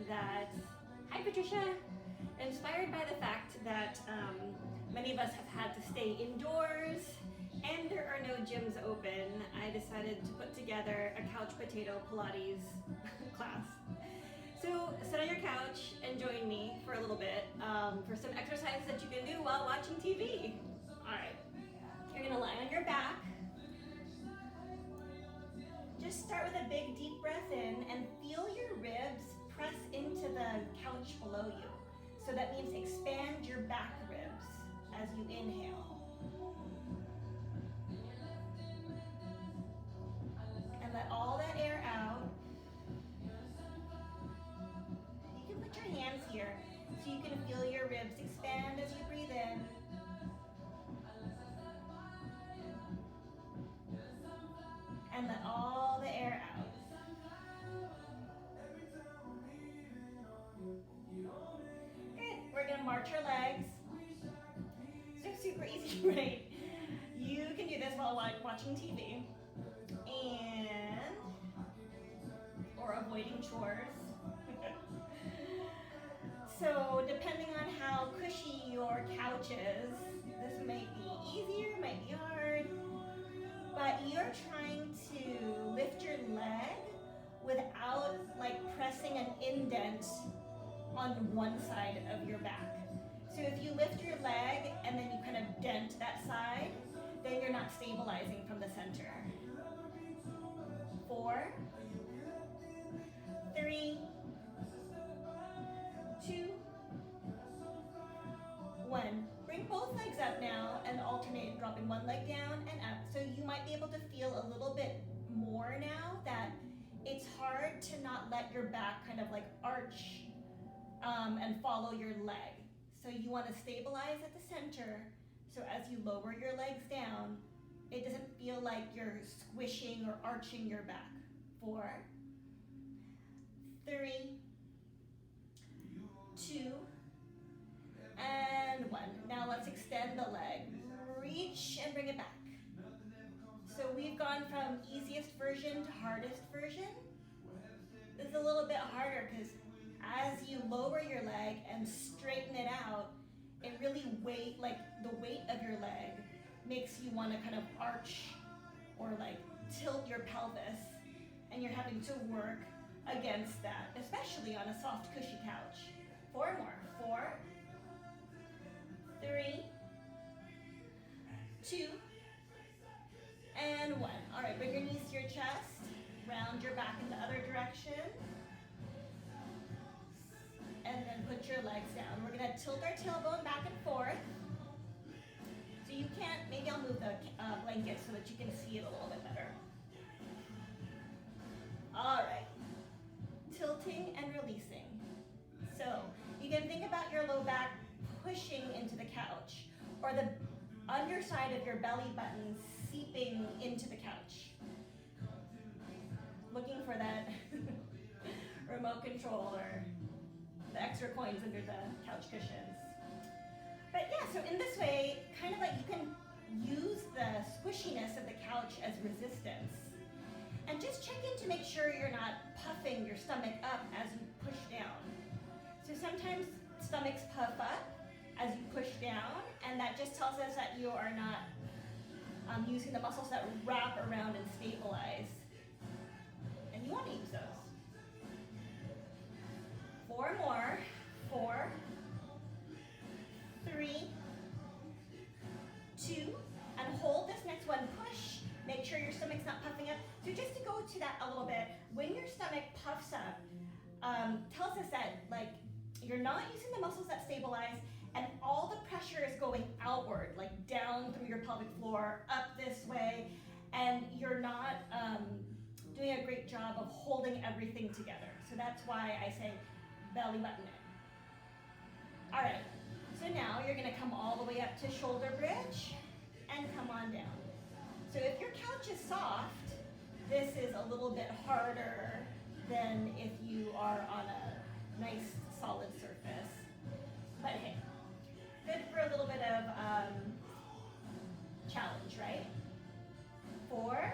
that, hi Patricia, inspired by the fact that many of us have had to stay indoors and there are no gyms open, I decided to put together a couch potato Pilates class. So sit on your couch and join me for a little bit for some exercises that you can do while watching TV. All right, you're gonna lie on your back. Just start with a big deep breath in and feel your ribs press into the couch below you. So that means expand your back ribs as you inhale. And let all that air out. You can put your hands here so you can feel your ribs expand as you breathe in. And let all the air out. Good. We're gonna march our legs. So super easy, right? You can do this while watching TV and or avoiding chores. So depending on how cushy your couch is, this might be easier, might be hard. But you're trying to lift your leg without pressing an indent on one side of your back. So if you lift your leg and then you kind of dent that side, then you're not stabilizing from the center. 4, 3, 2, 1. Bring both legs up now and alternate dropping one leg down and up. So you might be able to feel a little bit more now that it's hard to not let your back kind of arch and follow your leg. So you want to stabilize at the center. So as you lower your legs down, it doesn't feel like you're squishing or arching your back. 4, 3, 2, and 1. Now let's extend the leg. Reach and bring it back. So we've gone from easiest version to hardest version. This is a little bit harder because as you lower your leg and straighten it out, it really the weight of your leg makes you want to kind of arch or tilt your pelvis, and you're having to work against that, especially on a soft, cushy couch. 4 more. 4, 3, 2, and 1. All right, bring your knees to your chest, round your back in the other direction, and then put your legs down. We're gonna tilt our tailbone back and forth. So you can't, maybe I'll move the blanket so that you can see it a little bit better. All right, tilting and releasing. So you can think about your low back pushing into the couch, or the underside of your belly button seeping into the couch. Looking for that remote control or the extra coins under the couch cushions. But yeah, so in this way, kind of you can use the squishiness of the couch as resistance. And just check in to make sure you're not puffing your stomach up as you push down. So sometimes stomachs puff up as you push down, and that just tells us that you are not using the muscles that wrap around and stabilize. And you want to use those. 4 more. 4, 3, 2, and hold this next one. Push. Make sure your stomach's not puffing up. So just to go to that a little bit, when your stomach puffs up, tells us that you're not using the muscles that stabilize, and all the pressure is going outward, down through your pelvic floor, up this way, and you're not doing a great job of holding everything together. So that's why I say belly button in. All right, so now you're gonna come all the way up to shoulder bridge and come on down. So if your couch is soft, this is a little bit harder than if you are on a nice solid surface. But hey, good for a little bit of challenge, right? 4,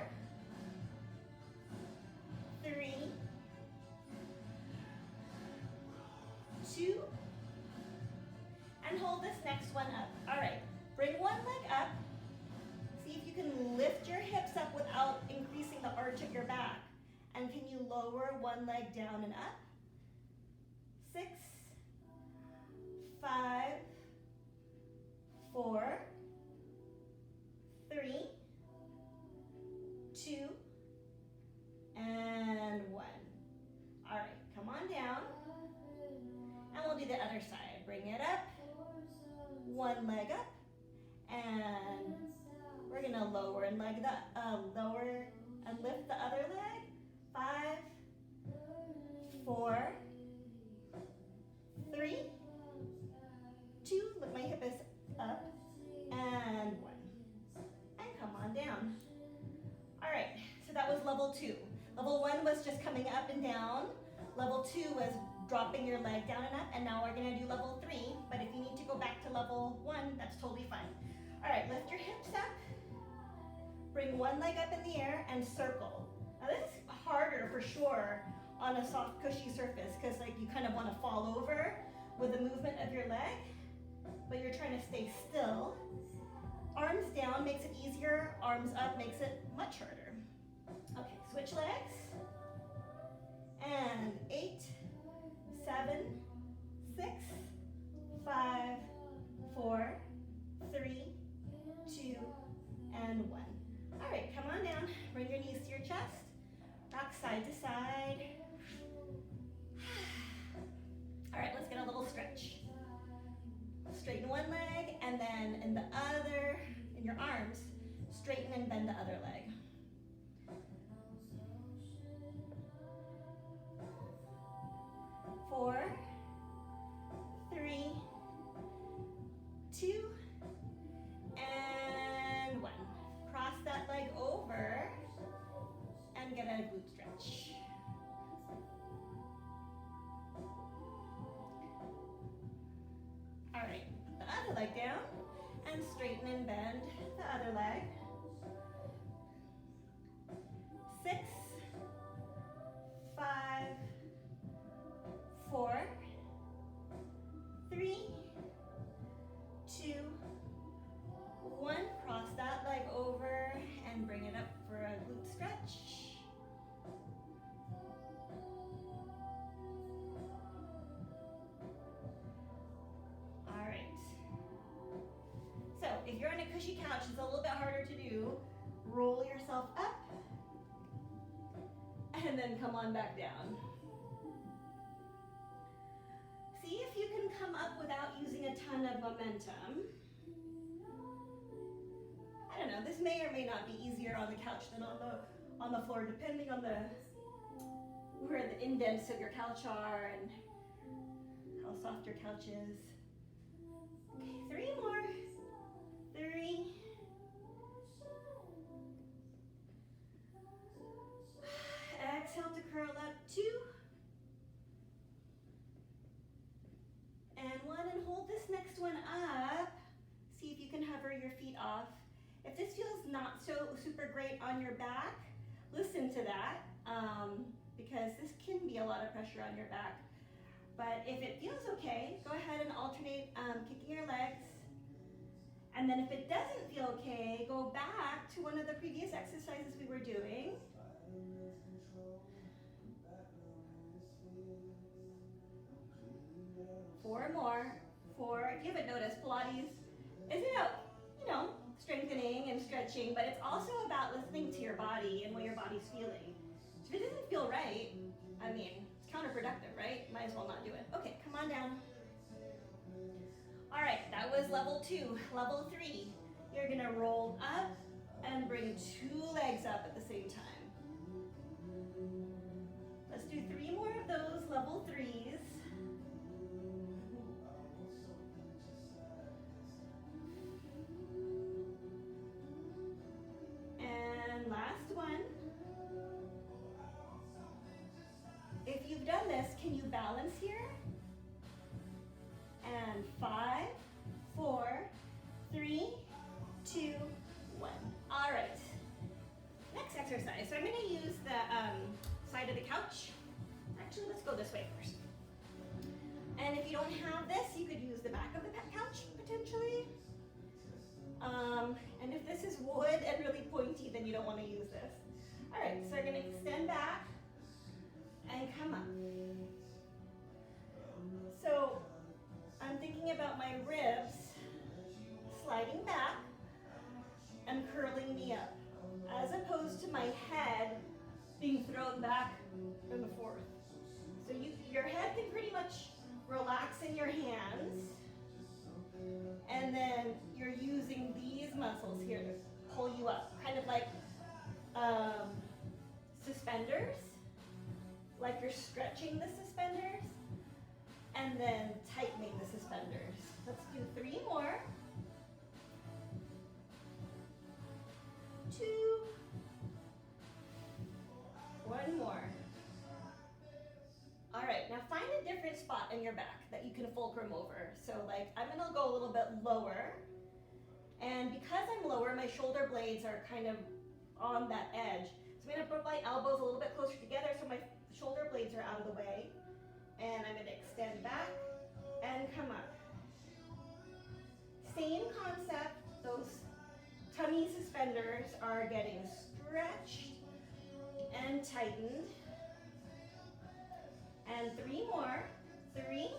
3, next one up. All right, bring one leg up. See if you can lift your hips up without increasing the arch of your back. And can you lower one leg down and up? 6, 5, 4, 3, 2, and 1. All right, come on down. And we'll do the other side. Bring it up, one leg up, and we're gonna lower and lift the other leg. 5, 4, 3, 2, look, my hip is up, and 1. And come on down. All right, so that was level 2. Level 1 was just coming up and down. Level 2 was dropping your leg down and up, and now we're gonna do level 3, but if you need to go back to level 1, that's totally fine. All right, lift your hips up, bring one leg up in the air, and circle. Now this is harder for sure on a soft, cushy surface, because like you kind of wanna fall over with the movement of your leg, but you're trying to stay still. Arms down makes it easier, arms up makes it much harder. Okay, switch legs, and 8, 7, 6, 5, 4, 3, 2, and 1. All right, come on down. Bring your knees to your chest. Rock side to side. All right, let's get a little stretch. Straighten one leg, and then in the other, in your arms, straighten and bend the other leg. 4, 3, 2, and 1. Cross that leg over and get a glute stretch. All right, the other leg down and straighten and bend the other leg. 6, 5, 4, 3, 2, 1. Cross that leg over and bring it up for a glute stretch. All right. So if you're on a cushy couch, it's a little bit harder to do. Roll yourself up and then come on back down. See if you can come up without using a ton of momentum. I don't know, this may or may not be easier on the couch than on the floor, depending on where the indents of your couch are and how soft your couch is. Okay, 3 more. 3. Exhale to curl up. 2. And 1, and hold this next one up. See if you can hover your feet off. If this feels not so super great on your back, listen to that, because this can be a lot of pressure on your back. But if it feels okay, go ahead and alternate kicking your legs. And then if it doesn't feel okay, go back to one of the previous exercises we were doing. Four more. 4. If you haven't noticed, Pilates is about, strengthening and stretching, but it's also about listening to your body and what your body's feeling. So if it doesn't feel right, it's counterproductive, right? Might as well not do it. Okay, come on down. All right, that was level 2. Level 3, you're gonna roll up and bring 2 legs up at the same time. Let's do 3 more of those level 3s. And last one. If you've done this, can you balance here? And 5, 4, 3, 2, 1. All right. Next exercise. So I'm going to use the side of the couch. Actually, let's go this way first. And if you don't have this, you could use the back of the couch potentially. And if this is wood and really pointy, then you don't want to use this. All right, so we're going to extend back and come up. So I'm thinking about my ribs sliding back and curling me up, as opposed to my head being thrown back and forth. So your head can pretty much relax in your hands, and then you're using these muscles here to pull you up, kind of like suspenders, like you're stretching the suspenders and then tightening the suspenders. Let's do 3 more. 2. 1 more. All right, now find a different spot in your back that you can fulcrum over. So like I'm gonna go a little bit lower, and because I'm lower, my shoulder blades are kind of on that edge. So I'm gonna put my elbows a little bit closer together so my shoulder blades are out of the way. And I'm gonna extend back and come up. Same concept, those tummy suspenders are getting stretched and tightened. And 3 more. 3,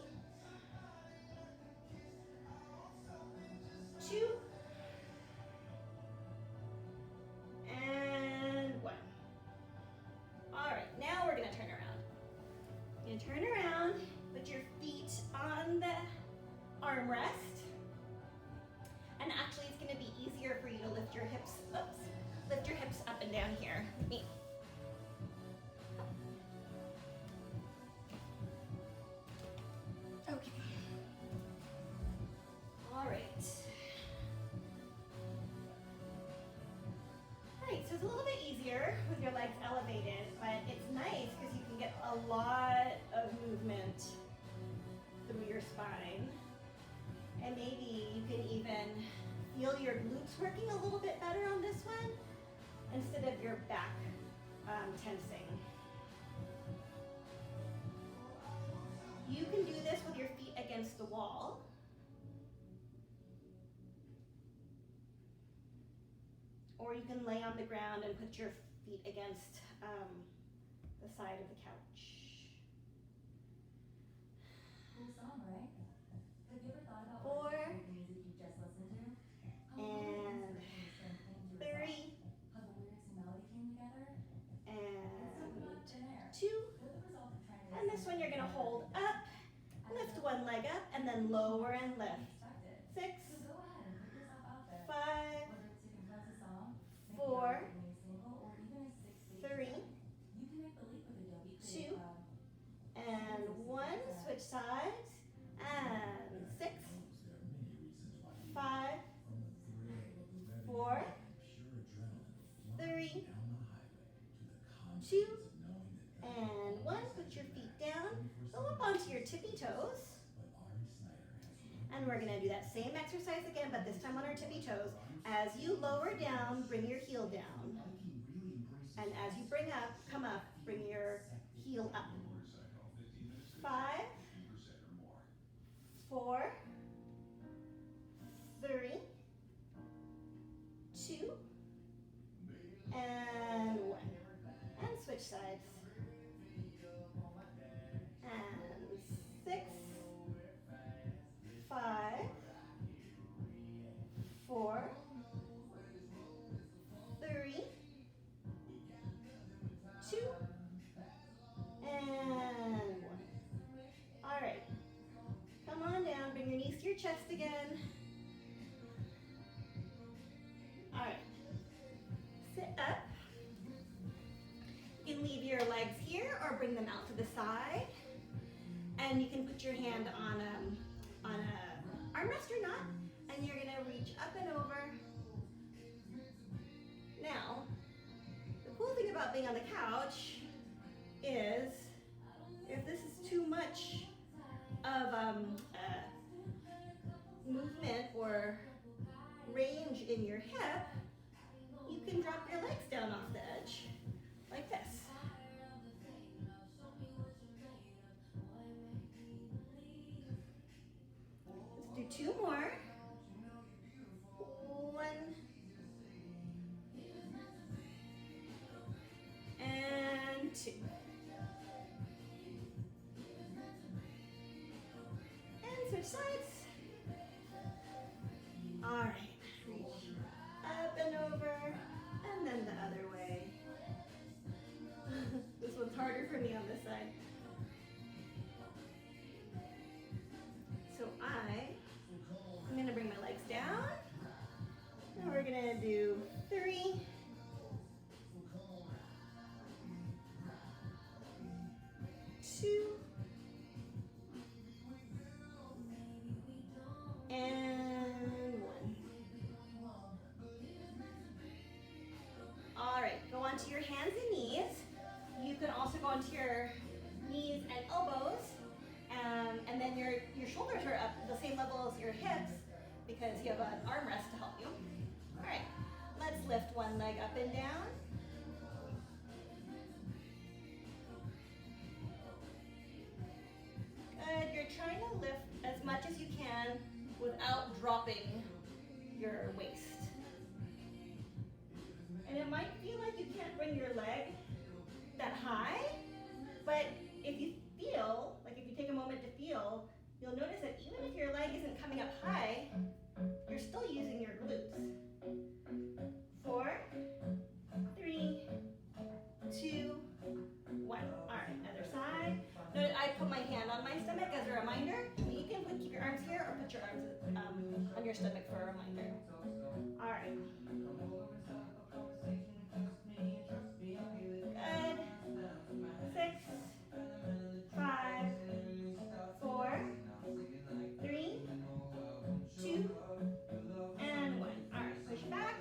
2, and 1. All right, now we're gonna turn around. You're gonna turn around, put your feet on the armrest, and actually it's gonna be easier for you to lift your hips, lift your hips up and down here. Okay. All right. All right, so it's a little bit easier with your legs elevated, but it's nice because you can get a lot of movement through your spine. And maybe you can even feel your glutes working a little bit better on this one instead of your back tensing. You can do this with your feet against the wall. Or you can lay on the ground and put your feet against the side of the couch. Cool song, right? Have you ever thought about 4 what music you just listened to? and 3 How the lyrics and melody came together? and Let's talk about thin air. 2. They're the result of trying to And this one you're going to hold up, lift one leg up, and then lower and lift. 6, So go ahead and put yourself out there. 5, Whether it's to compose a song, make 4, a new single, or even a 6-stage 3, show, you can make the leap with Adobe 2, Creative Cloud. and 1. Switch sides. And 6, 5, 4, 3, 2, and 1. Put your feet down. Go up onto your tippy toes. And we're going to do that same exercise again, but this time on our tippy toes. As you lower down, bring your heel down. And as you bring up, come up, bring your heel up. 5, 4, 3, 2, and 1. And switch sides. And 6, 5, 4, 3, 2, and 1. All right. Come on down. Bring your knees to your chest again. All right. Sit up. You can leave your legs here or bring them out to the side. And you can put your hand on a armrest or not. And you're gonna reach up and over. Now, the cool thing about being on the couch is if this is too much of movement or range in your hip, you can drop your legs down off the edge like this. Let's do 2 more. All right, go onto your hands and knees. You can also go onto your knees and elbows, and then your shoulders are up the same level as your hips because you have an armrest to help you. All right, let's lift one leg up and down. Good, you're trying to lift as much as you can without dropping your waist. And it might feel like you can't bring your leg that high, but if you feel, like if you take a moment to feel, you'll notice that even if your leg isn't coming up high, you're still using your glutes. 4, 3, 2, 1. All right, other side. Notice I put my hand on my stomach as a reminder. You can keep your arms here or put your arms on your stomach for a reminder. All right. Good. 6, 5, 4, 3, 2, and 1. All right, push back.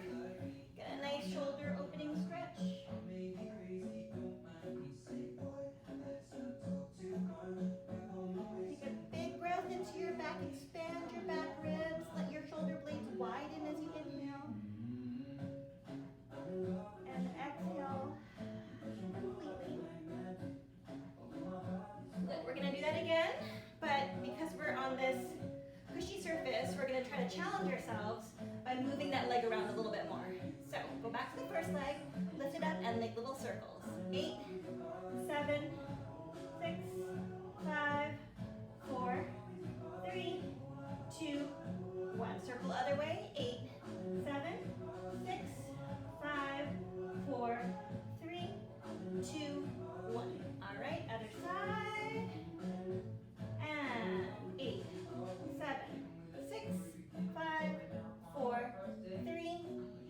Get a nice shoulder opening stretch. Take a big breath into your back, expand your back ribs, let your shoulder blades widen as you inhale. And exhale completely. Good, we're gonna do that again, but because we're on this cushy surface, we're gonna try to challenge ourselves by moving that leg around a little bit more. So go back to the first leg, lift it up and make little circles. 8, 7, 6, 5, 4, 3, 2, 1. Circle other way. 8, 7, 6, 5, 4, 3, 2, 1. All right, other side. And 8, 7, 6, 5, 4, 3,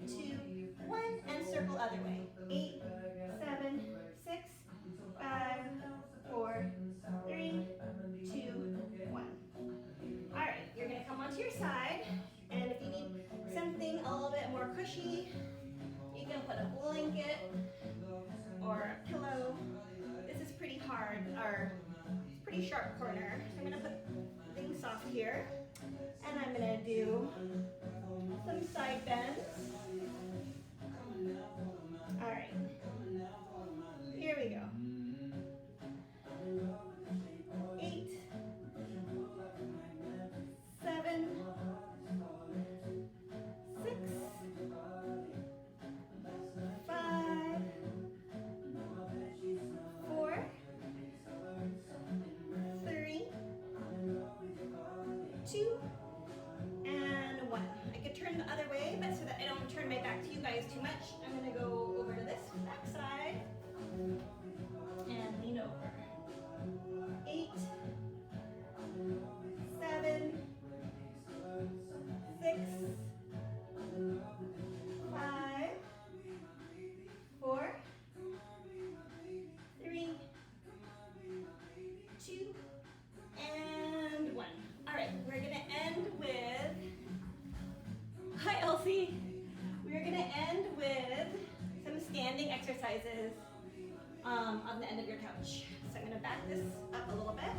2, 1. And circle other way. 8, 7, 6, 5, 4, 3, 2, 1. All right, you're gonna come onto your side, and if you need something a little bit more cushy, you can put a blanket or a pillow. This is pretty hard, or it's pretty sharp corner. So I'm gonna put things soft here, and I'm gonna do some side bends. All right, here we go. 8, 7, 6, 5, 4, 3, 2, and 1. I could turn the other way, but so that I don't turn my back to you guys too much, I'm going to go over to this back side and lean over. 8, 7, 6, 5, 4, 3, 2, and 1. All right, we're gonna end with, hi Elsie. We're gonna end with some standing exercises on the end of your couch. So I'm gonna back this up a little bit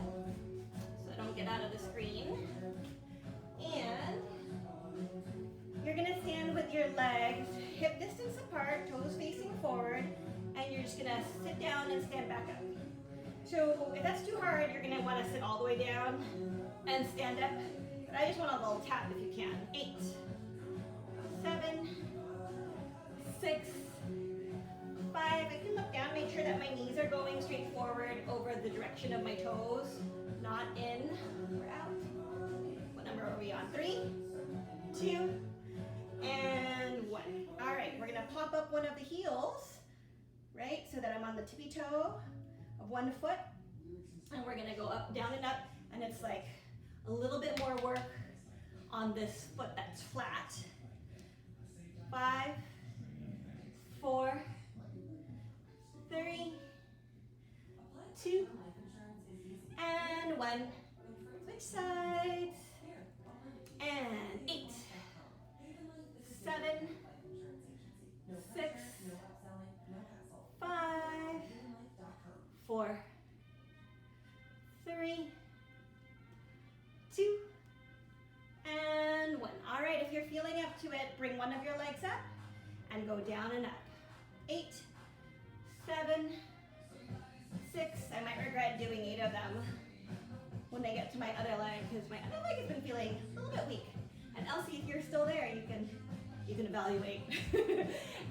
so I don't get out of the screen. And you're gonna stand with your legs hip distance apart, toes facing forward, and you're just gonna sit down and stand back up. So if that's too hard, you're gonna wanna sit all the way down and stand up. But I just want a little tap if you can. 8, 7, 6, 5. I can look down, make sure that my knees are going straight forward over the direction of my toes, not in or out. What number are we on? 3, 2, and 1. All right, we're gonna pop up one of the heels, right? So that I'm on the tippy toe of one foot. And we're gonna go up, down and up. And it's like a little bit more work on this foot that's flat. 5, 4, 3, 2, and 1. Switch sides. And 8, 7, 6, one of your legs up and go down and up. 8, 7, 6. I might regret doing 8 of them when I get to my other leg because my other leg has been feeling a little bit weak. And Elsie, if you're still there, you can evaluate.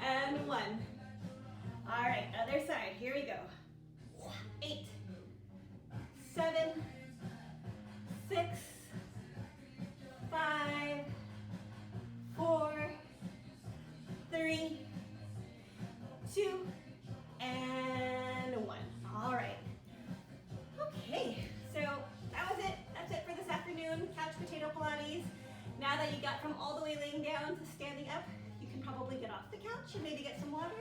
And 1. All right, other side. Here we go. 8, 7, 6, 5, 4, 3, 2, and 1. All right. Okay, so that was it. That's it for this afternoon, couch potato Pilates. Now that you got from all the way laying down to standing up, you can probably get off the couch and maybe get some water.